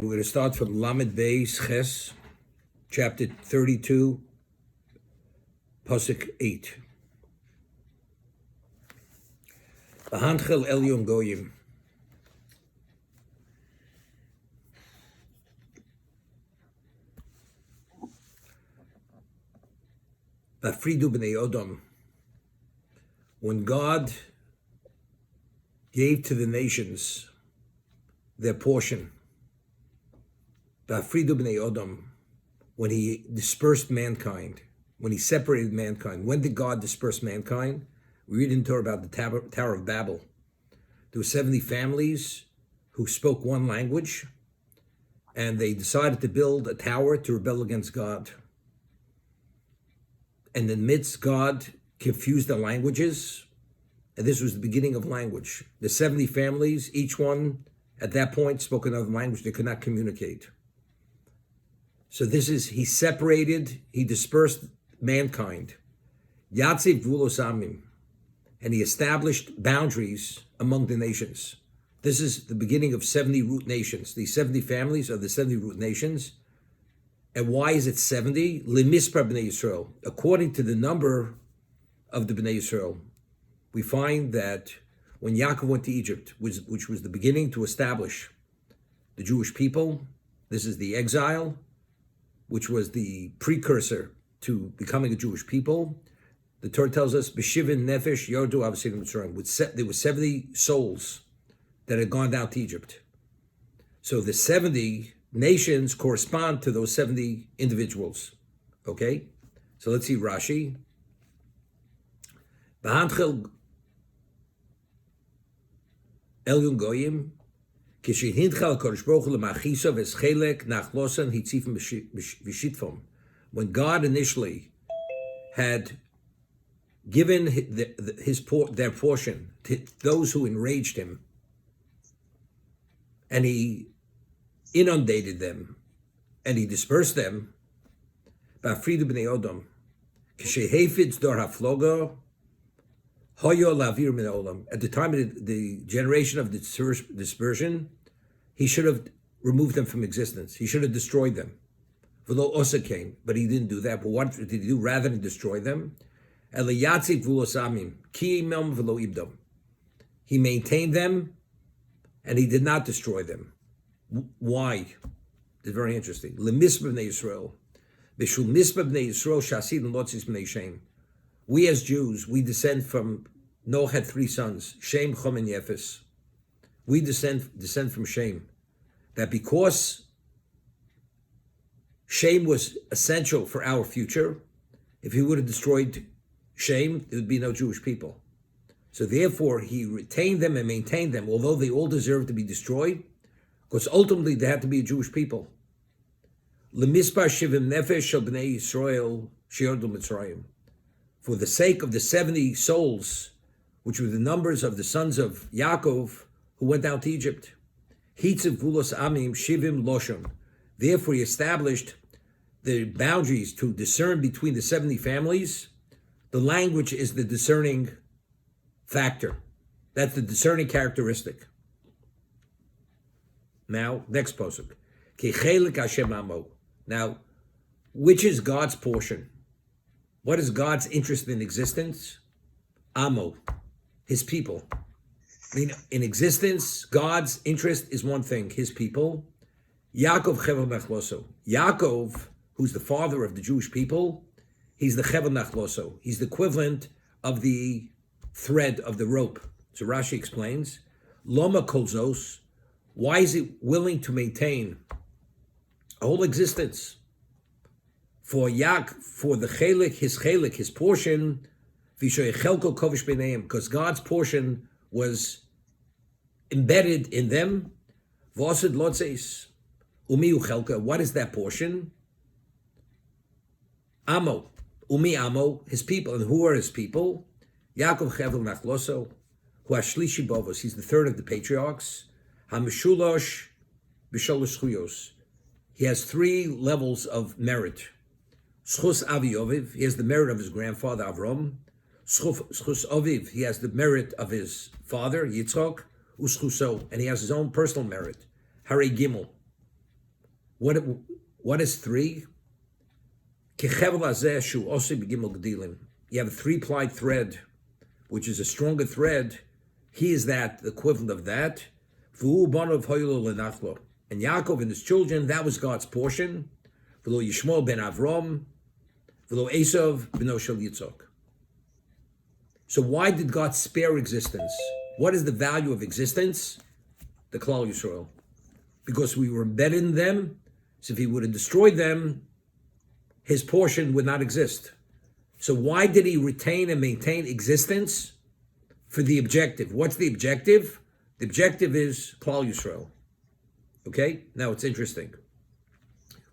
We're going to start from Lamed Beis Ches, chapter 32, Pasuk 8. V'hanchel Elyon Goyim. V'afridu b'nei Odom. When God gave to the nations their portion, V'afridu b'nei Odom, when he dispersed mankind, when he separated mankind. When did God disperse mankind? We read in Torah about the Tower of Babel. There were 70 families who spoke one language, and they decided to build a tower to rebel against God. And in the midst, God confused the languages, and this was the beginning of language. The 70 families, each one at that point spoke another language. They could not communicate. So he separated, he dispersed mankind. Yatziv Vulos Amim, and he established boundaries among the nations. This is the beginning of 70 root nations. These 70 families are the 70 root nations. And why is it 70? Lemispar B'nai Yisrael. According to the number of the B'nai Yisrael, we find that when Yaakov went to Egypt, which was the beginning to establish the Jewish people, this is the exile, which was the precursor to becoming a Jewish people. The Torah tells us, B'shivin nefesh yordu avasidim Mitzrayim. There were 70 souls that had gone down to Egypt. So the 70 nations correspond to those 70 individuals. Okay? So let's see Rashi. V'hanchel Elyon Goyim, when God initially had given their portion to those who enraged him, and he inundated them, and he dispersed them, at the time of the generation of the dispersion, he should have removed them from existence. He should have destroyed them. V'lo osa came, but he didn't do that. But what did he do rather than destroy them? He maintained them, and he did not destroy them. Why? It's very interesting. We as Jews, we descend from, Noach had 3 sons, Shem, Chom, and Yefes. We descend from Shem. That because Shem was essential for our future, if he would have destroyed Shem, there would be no Jewish people. So therefore, he retained them and maintained them, although they all deserved to be destroyed, because ultimately they had to be a Jewish people. Lemispar shivim nefesh shel b'nei Yisrael sheyordu Mitzrayim. For the sake of the 70 souls, which were the numbers of the sons of Yaakov, who went down to Egypt. Hitziv Vulos Amim Shivim Loshon. Therefore, he established the boundaries to discern between the 70 families. The language is the discerning factor. That's the discerning characteristic. Now, next pasuk. Kechelik Hashem Amo. Now, which is God's portion? What is God's interest in existence? Amo, his people. I mean, in existence, God's interest is one thing, his people. Yaakov Chevel Nachloso. Yaakov, who's the father of the Jewish people, he's the Chevel Nachloso. He's the equivalent of the thread of the rope. So Rashi explains, Loma Kolzos, why is he willing to maintain a whole existence? For the chelik, his portion, because God's portion was embedded in them. What is that portion? Amo, Amo, his people. And who are his people? Yaakov Chevel Nachloso, who has Shlishi Bovos. He's the third of the patriarchs. Hamishulash B'sholosh Chuyos. He has 3 levels of merit. Schus Avi Oviv, he has the merit of his grandfather Avram. Schus Oviv, he has the merit of his father Yitzchak. Uschuso, and he has his own personal merit. Harei Gimel. What is 3? You have a 3-plied thread, which is a stronger thread. He is that, the equivalent of that. And Yaakov and his children, that was God's portion. V'lo Yishmael ben Avram, v'lo Esav b'no shel Yitzchak. So why did God spare existence? What is the value of existence? The Klal Yisrael. Because we were embedded in them. So if he would have destroyed them, his portion would not exist. So why did he retain and maintain existence? For the objective. What's the objective? The objective is Klal Yisrael. Okay? Now it's interesting.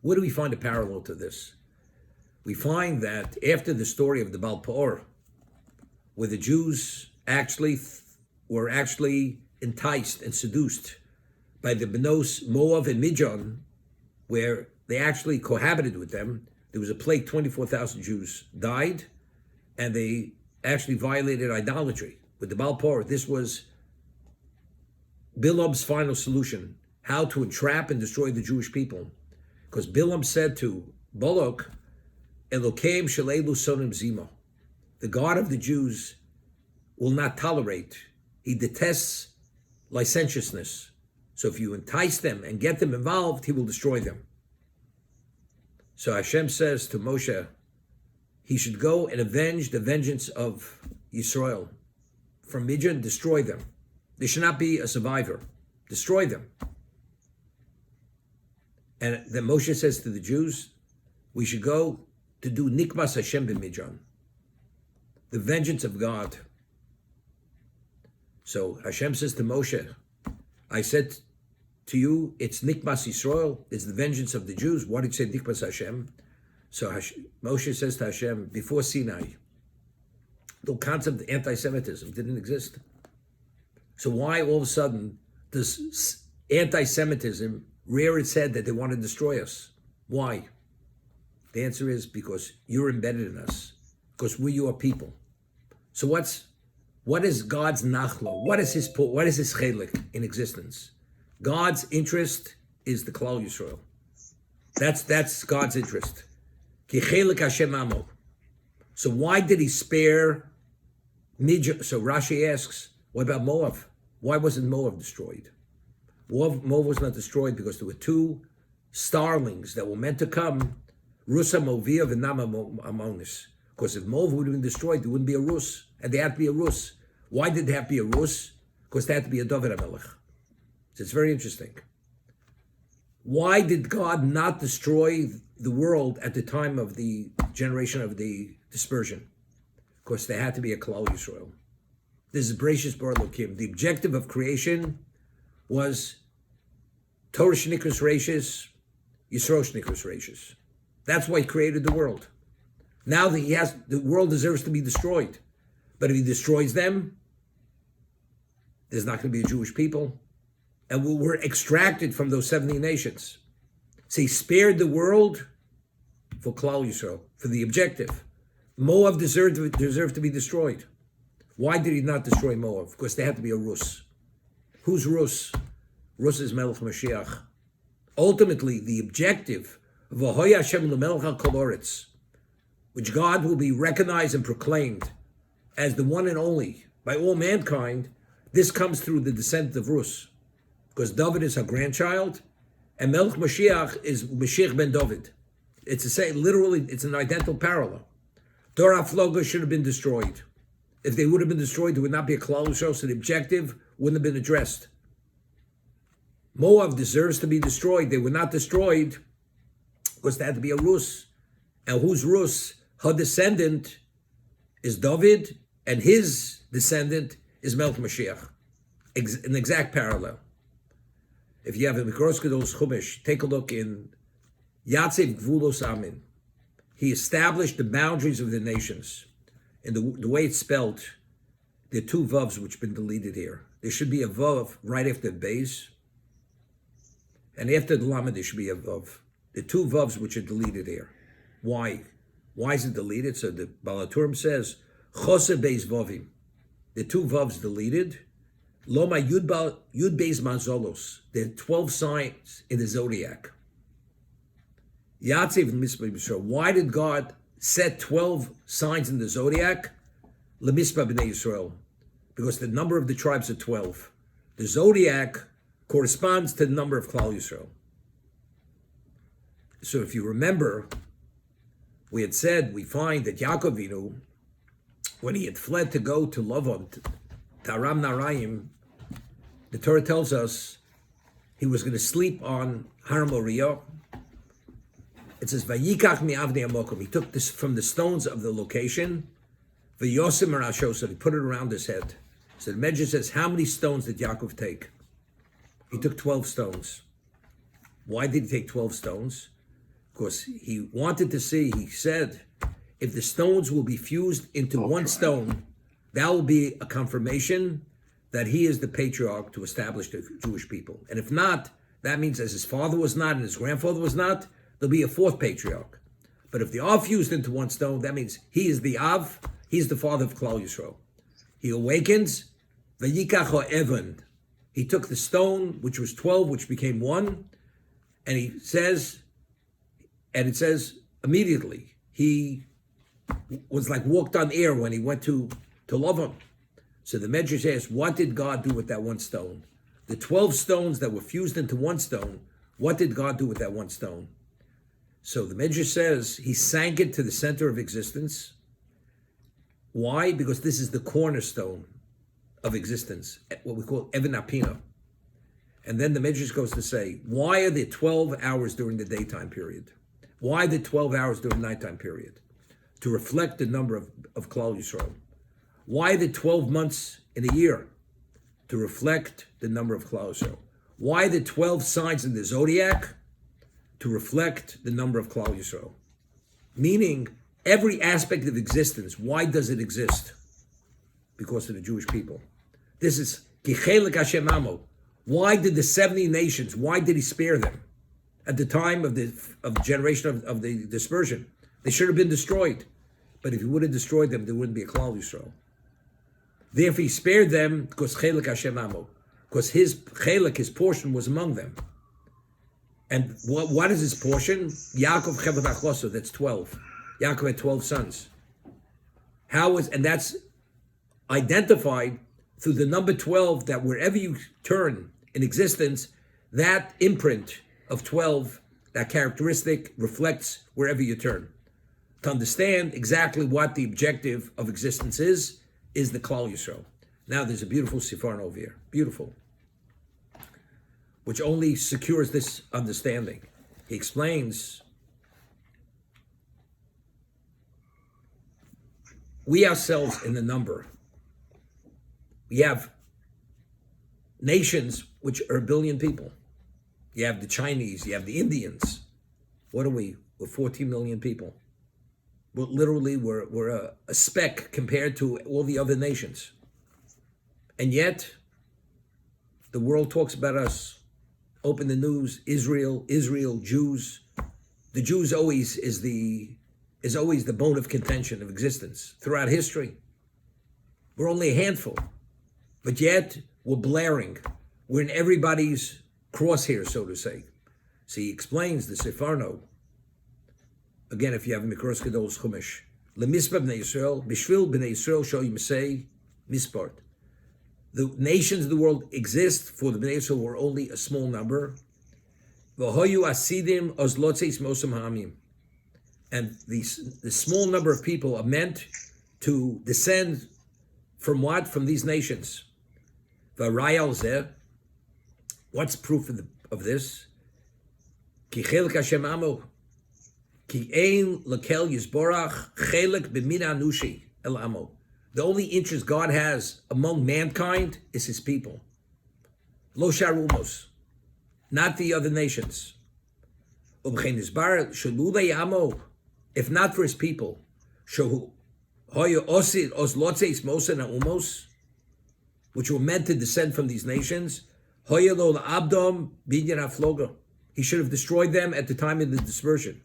Where do we find a parallel to this? We find that after the story of the Baal Peor, where the Jews were actually enticed and seduced by the Benos Moab and Midian, where they actually cohabited with them. There was a plague, 24,000 Jews died, and they actually violated idolatry. With the Baal Peor, this was Bilam's final solution, how to entrap and destroy the Jewish people. Because Bilam said to Balak, Elokeim shalelu sonim zima, the God of the Jews will not tolerate. He detests licentiousness. So if you entice them and get them involved, he will destroy them. So Hashem says to Moshe, he should go and avenge the vengeance of Yisrael. From Midian, destroy them. There should not be a survivor. Destroy them. And then Moshe says to the Jews, we should go to do Nikmas Hashem b'Midian, the vengeance of God. So Hashem says to Moshe, I said to you, it's Nikmas Yisrael, it's the vengeance of the Jews. Why did you say Nikmas Hashem? So Moshe says to Hashem, before Sinai, the concept of anti-Semitism didn't exist. So why all of a sudden does anti-Semitism rear its head that they want to destroy us? Why? The answer is because you're embedded in us, because we're your people. So what is God's nachlo? What is his chelik in existence? God's interest is the Klal Yisrael. That's God's interest. Ki chelik Hashem amo. So why did he spare Midian? So Rashi asks, what about Moab? Why wasn't Moab destroyed? Moab was not destroyed because there were 2 starlings that were meant to come, Rusa Moviav and Nama Amonis. Because if Moab would have been destroyed, there wouldn't be a Rus. And they had to be a Rus. Why did there have to be a Rus? Because there had to be a David HaMelech. So it's very interesting. Why did God not destroy the world at the time of the generation of the dispersion? Because there had to be a Klal Yisrael. This is Bereshis Bar Elokim. The objective of creation was Torah Shnikus Reishis, Yisro Shnikus Reishis. That's why he created the world. Now that the world deserves to be destroyed. But if he destroys them, there's not going to be a Jewish people. And we're extracted from those 70 nations. So he spared the world for Klal Yisrael, for the objective. Moab deserved to be destroyed. Why did he not destroy Moab? Because there had to be a Rus. Who's Rus? Rus is Melech Mashiach. Ultimately, the objective of V'hoya Hashem l'melech kol haaretz, which God will be recognized and proclaimed as the one and only by all mankind, this comes through the descent of Rus. Because David is her grandchild, and Melech Mashiach is Mashiach ben David. It's to say, literally, it's an identical parallel. Dor HaFloga should have been destroyed. If they would have been destroyed, there would not be a Klal Yisrael, so the objective wouldn't have been addressed. Moab deserves to be destroyed. They were not destroyed because there had to be a Rus. And who's Rus? Her descendant is David, and his descendant is Melech Mashiach. An exact parallel. If you have a Mikros Gedolos Chumash, take a look in Yatzev Gvulos Amin. He established the boundaries of the nations. And the way it's spelled, there are 2 vavs which have been deleted here. There should be a vav right after the base. And after the lamed, there should be a vav. The 2 vavs which are deleted here. Why? Why is it deleted? So the Balaturim says, Chose beis vavim. The 2 vavs deleted. Loma yud beis mazolos. There are 12 signs in the zodiac. Yatziv Mispa Yisrael. Why did God set 12 signs in the zodiac? Lemispa b'nei Yisrael. Because the number of the tribes are 12. The zodiac corresponds to the number of Klal Yisrael. So if you remember, we had said, we find that Yaakov Avinu, when he had fled to go to Lavan, to Aram Naraim, the Torah tells us he was going to sleep on Har Moriah. It says, Vayikach mi'avnei hamokom. He took this from the stones of the location. V'yosim arasho, so he put it around his head. So the Medrash says, how many stones did Yaakov take? He took 12 stones. Why did he take 12 stones? Because he wanted to see, he said, if the stones will be fused into one stone, that will be a confirmation that he is the patriarch to establish the Jewish people. And if not, that means as his father was not and his grandfather was not, there'll be a fourth patriarch. But if they are fused into one stone, that means he is the Av, he's the father of Klal Yisrael. He awakens, Vayikacho Evan. He took the stone, which was 12, which became one, and he says, and it says immediately, he was like walked on air when he went to Lavan. So the Medrash asks, what did God do with that one stone? The 12 stones that were fused into one stone, what did God do with that one stone? So the Medrash says he sank it to the center of existence. Why? Because this is the cornerstone of existence, what we call Even Apina. And then the Medrash goes to say, why are there 12 hours during the daytime period? Why the 12 hours during the nighttime period? To reflect the number of Klal Yisrael. Why the 12 months in a year? To reflect the number of Klal Yisrael. Why the 12 signs in the zodiac? To reflect the number of Klal Yisrael. Meaning, every aspect of existence, why does it exist? Because of the Jewish people. This is Kichelik Hashem Amo. Why did the 70 nations, why did he spare them? At the time of the generation of the dispersion, they should have been destroyed. But if he would have destroyed them, there wouldn't be a Klal Yisrael. Therefore, he spared them because Chelik Hashem Amo, because his Chelik, his portion, was among them. And what is his portion? Yaakov Chevet Achloso, that's 12. Yaakov had 12 sons. And that's identified through the number 12, that wherever you turn in existence, that imprint of 12, that characteristic reflects wherever you turn. To understand exactly what the objective of existence is the Klal Yisrael. Now there's a beautiful Sifarn over here, beautiful, which only secures this understanding. He explains, we ourselves in the number, we have nations which are 1 billion people. You have the Chinese, you have the Indians. What are we? We're 14 million people. We're literally, we're a speck compared to all the other nations. And yet, the world talks about us. Open the news, Israel, Jews. The Jews always is always the bone of contention of existence throughout history. We're only a handful, but yet we're blaring. We're in everybody's crosshair, so to say. So he explains the Sefarno. Again, if you have Mikros Gedol's Chumash, Lemispa b'nei Yisrael, Bishvil b'nei Yisrael shall you say mispart. The nations of the world exist for the b'nei Yisrael, who are only a small number. V'hoyu asidim os lotzeis mosam ha'amim. And the small number of people are meant to descend from what? From these nations. V'rayal zeh. What's proof of this? Ki chelik Hashem amo. Ki ein lekel yisborach chelik b'mina anushi el amo. The only interest God has among mankind is his people. Lo sharumos, not the other nations. Ubchein isbar shalulei amo, if not for his people, shahu hoya osid os lotzeis mosa na umos, which were meant to descend from these nations, hoya lo abdom binyan hafloga. He should have destroyed them at the time of the dispersion.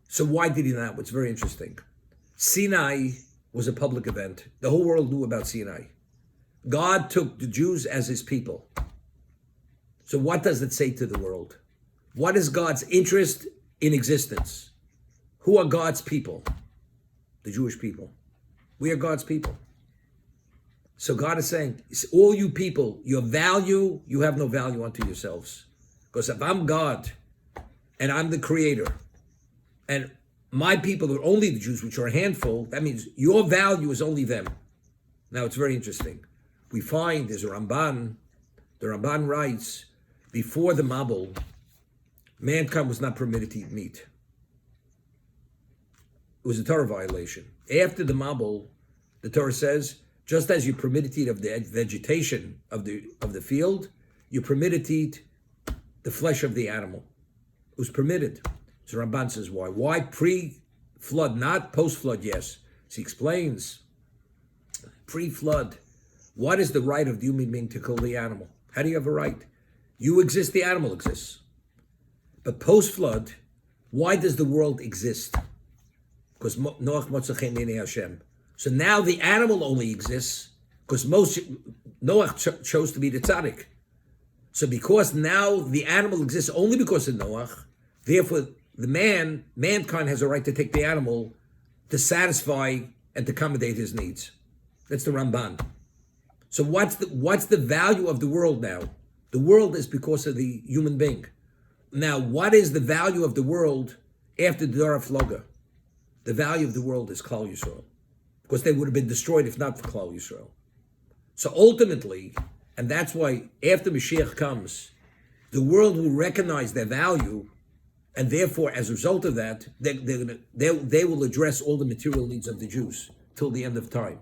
So why did he not? What's very interesting. Sinai was a public event. The whole world knew about Sinai. God took the Jews as his people. So what does it say to the world? What is God's interest in existence? Who are God's people? The Jewish people. We are God's people. So God is saying, all you people, your value, you have no value unto yourselves. Because if I'm God and I'm the creator and my people are only the Jews, which are a handful, that means your value is only them. Now it's very interesting. We find there's a Ramban, the Ramban writes, before the Mabul, mankind was not permitted to eat meat. It was a Torah violation. After the Mabul, the Torah says, just as you're permitted to eat of the vegetation of the field, you're permitted to eat the flesh of the animal. It was permitted. So Ramban says, why? Why pre-flood, not post-flood, yes. So he explains, pre-flood, what is the right of the human being to kill the animal? How do you have a right? You exist, the animal exists. But post-flood, why does the world exist? Because Noach motzei b'nei Hashem. So now the animal only exists because Noach chose to be the tzaddik. So because now the animal exists only because of Noach, therefore mankind has a right to take the animal to satisfy and to accommodate his needs. That's the Ramban. So what's the value of the world now? The world is because of the human being. Now, what is the value of the world after the Dor HaFloga? The value of the world is Klal Yisrael, because they would have been destroyed if not for Klal Yisrael. So ultimately, and that's why after Mashiach comes, the world will recognize their value, and therefore, as a result of that, they will address all the material needs of the Jews till the end of time.